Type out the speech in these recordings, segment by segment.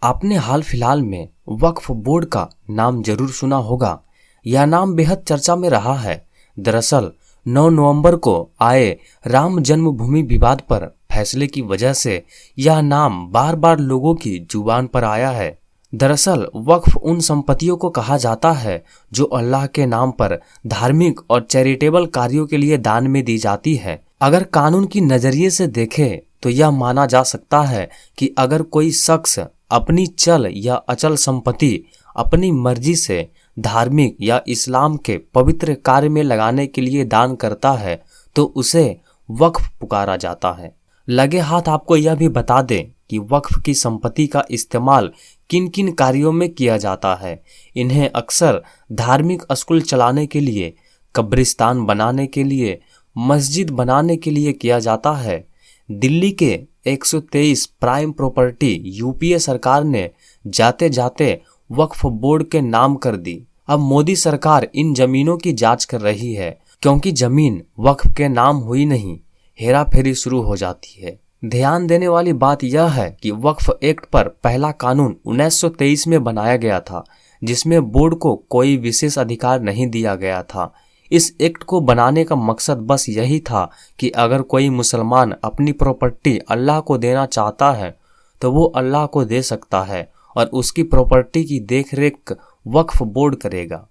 आपने हाल फिलहाल में वक्फ बोर्ड का नाम जरूर सुना होगा। यह नाम बेहद चर्चा में रहा है। दरअसल 9 नवंबर को आए राम जन्मभूमि विवाद पर फैसले की वजह से यह नाम बार बार लोगों की जुबान पर आया है। दरअसल वक्फ उन संपत्तियों को कहा जाता है जो अल्लाह के नाम पर धार्मिक और चैरिटेबल कार्यों के लिए दान में दी जाती है। अगर कानून की नजरिए से देखें तो यह माना जा सकता है कि अगर कोई शख्स अपनी चल या अचल संपत्ति अपनी मर्जी से धार्मिक या इस्लाम के पवित्र कार्य में लगाने के लिए दान करता है तो उसे वक्फ पुकारा जाता है। लगे हाथ आपको यह भी बता दें कि वक्फ की संपत्ति का इस्तेमाल किन किन कार्यों में किया जाता है। इन्हें अक्सर धार्मिक स्कूल चलाने के लिए, कब्रिस्तान बनाने के लिए, मस्जिद बनाने के लिए किया जाता है। दिल्ली के 123 प्राइम प्रॉपर्टी यूपीए सरकार ने जाते जाते वक्फ बोर्ड के नाम कर दी। अब मोदी सरकार इन जमीनों की जांच कर रही है, क्योंकि जमीन वक्फ के नाम हुई नहीं, हेरा फेरी शुरू हो जाती है। ध्यान देने वाली बात यह है कि वक्फ एक्ट पर पहला कानून 1923 में बनाया गया था, जिसमें बोर्ड को कोई विशेष अधिकार नहीं दिया गया था। इस एक्ट को बनाने का मकसद बस यही था कि अगर कोई मुसलमान अपनी प्रॉपर्टी अल्लाह को देना चाहता है तो वो अल्लाह को दे सकता है और उसकी प्रॉपर्टी की देखरेख वक्फ बोर्ड करेगा।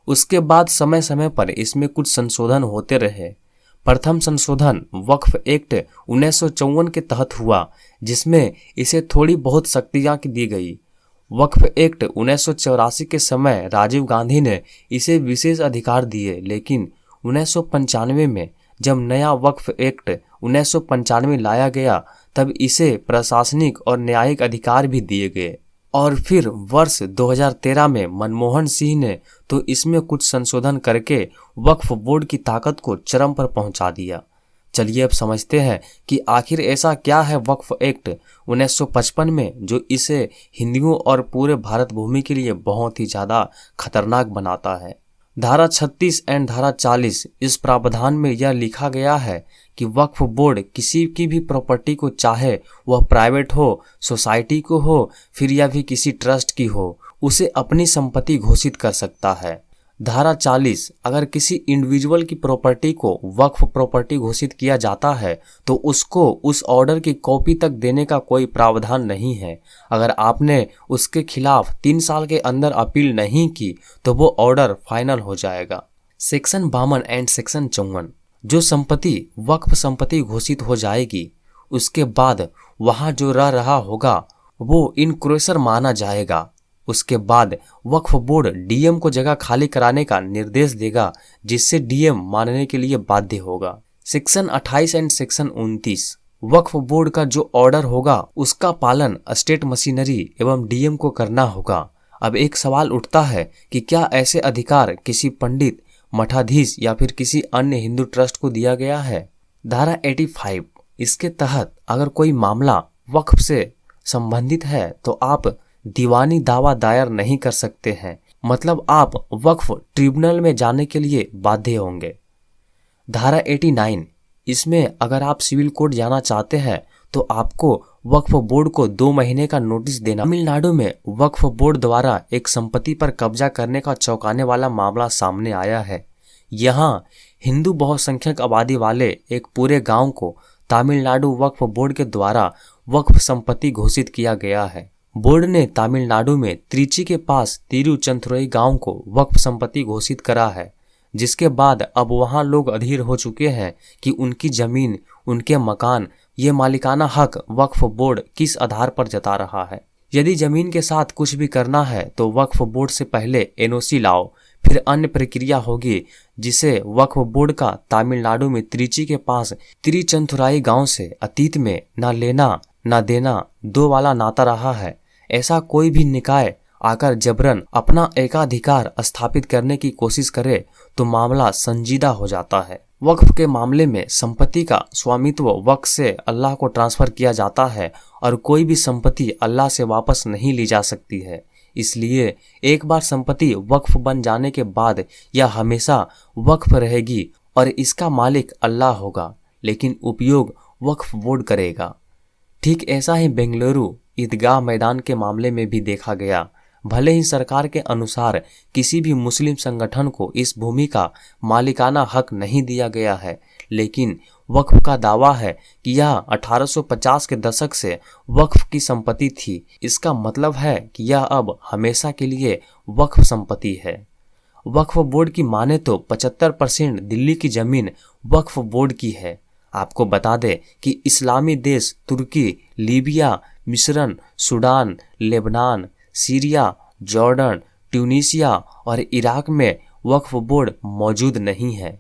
उसके बाद समय समय पर इसमें कुछ संशोधन होते रहे। प्रथम संशोधन वक्फ एक्ट 1954 के तहत हुआ, जिसमें इसे थोड़ी बहुत शक्तियां दी गई। वक्फ एक्ट 1984 के समय राजीव गांधी ने इसे विशेष अधिकार दिए, लेकिन 1995 में जब नया वक्फ एक्ट 1995 लाया गया तब इसे प्रशासनिक और न्यायिक अधिकार भी दिए गए। और फिर वर्ष 2013 में मनमोहन सिंह ने तो इसमें कुछ संशोधन करके वक्फ बोर्ड की ताकत को चरम पर पहुंचा दिया। चलिए अब समझते हैं कि आखिर ऐसा क्या है वक्फ एक्ट 1955 में जो इसे हिंदुओं और पूरे भारत भूमि के लिए बहुत ही ज़्यादा खतरनाक बनाता है। धारा 36 एंड धारा 40 इस प्रावधान में यह लिखा गया है कि वक्फ बोर्ड किसी की भी प्रॉपर्टी को, चाहे वह प्राइवेट हो, सोसाइटी को हो, फिर या भी किसी ट्रस्ट की हो, उसे अपनी संपत्ति घोषित कर सकता है। धारा 40 अगर किसी इंडिविजुअल की प्रॉपर्टी को वक्फ प्रॉपर्टी घोषित किया जाता है तो उसको उस ऑर्डर की कॉपी तक देने का कोई प्रावधान नहीं है। अगर आपने उसके खिलाफ 3 साल के अंदर अपील नहीं की तो वो ऑर्डर फाइनल हो जाएगा। सेक्शन 52 एंड सेक्शन 54 जो संपत्ति वक्फ संपत्ति घोषित हो जाएगी उसके बाद वहां जो रह रहा होगा वो इनक्रोशर माना जाएगा। उसके बाद वक्फ बोर्ड डीएम को जगह खाली कराने का निर्देश देगा, जिससे डीएम मानने के लिए बाध्य होगा। Section 28 and section 29 Waqf board का जो ऑर्डर होगा उसका पालन स्टेट मशीनरी एवं डीएम को करना होगा। अब एक सवाल उठता है कि क्या ऐसे अधिकार किसी पंडित, मठाधीश या फिर किसी अन्य हिंदू ट्रस्ट को दिया गया है? धारा 85 इसके तहत अगर कोई मामला वक्फ से संबंधित है तो आप दीवानी दावा दायर नहीं कर सकते हैं, मतलब आप वक्फ ट्रिब्यूनल में जाने के लिए बाध्य होंगे। धारा 89 इसमें अगर आप सिविल कोर्ट जाना चाहते हैं तो आपको वक्फ बोर्ड को 2 महीने का नोटिस देना। तमिलनाडु में वक्फ बोर्ड द्वारा एक संपत्ति पर कब्जा करने का चौंकाने वाला मामला सामने आया है। यहाँ हिंदू बहुसंख्यक आबादी वाले एक पूरे गांव को तमिलनाडु वक्फ बोर्ड के द्वारा वक्फ संपत्ति घोषित किया गया है। बोर्ड ने तमिलनाडु में त्रिची के पास तिरुचंथुरई गांव को वक्फ संपत्ति घोषित करा है, जिसके बाद अब वहां लोग अधीर हो चुके हैं कि उनकी जमीन, उनके मकान, ये मालिकाना हक वक्फ बोर्ड किस आधार पर जता रहा है। यदि जमीन के साथ कुछ भी करना है तो वक्फ बोर्ड से पहले एनओसी लाओ, फिर अन्य प्रक्रिया होगी, जिसे वक्फ बोर्ड का तमिलनाडु में त्रिची के पास तिरुचंथुराई गांव से अतीत में न लेना न देना 2 वाला नाता रहा है। ऐसा कोई भी निकाय आकर जबरन अपना एकाधिकार स्थापित करने की कोशिश करे तो मामला संजीदा हो जाता है। वक्फ के मामले में संपत्ति का स्वामित्व वक्फ से अल्लाह को ट्रांसफर किया जाता है और कोई भी संपत्ति अल्लाह से वापस नहीं ली जा सकती है। इसलिए एक बार संपत्ति वक्फ बन जाने के बाद यह हमेशा वक्फ रहेगी और इसका मालिक अल्लाह होगा, लेकिन उपयोग वक्फ बोर्ड करेगा। ठीक ऐसा ही बेंगलुरु ईदगाह मैदान के मामले में भी देखा गया। भले ही सरकार के अनुसार किसी भी मुस्लिम संगठन को इस भूमि का मालिकाना हक नहीं दिया गया है, लेकिन वक्फ का दावा है कि यह 1850 के दशक से वक्फ की संपत्ति थी। इसका मतलब है कि यह अब हमेशा के लिए वक्फ संपत्ति है। वक्फ बोर्ड की माने तो 75% दिल्ली की जमीन वक्फ बोर्ड की है। आपको बता दें कि इस्लामी देश तुर्की, लीबिया, मिस्र, Sudan, Lebanon, Syria, Jordan, Tunisia और इराक में वक्फ बोर्ड मौजूद नहीं है।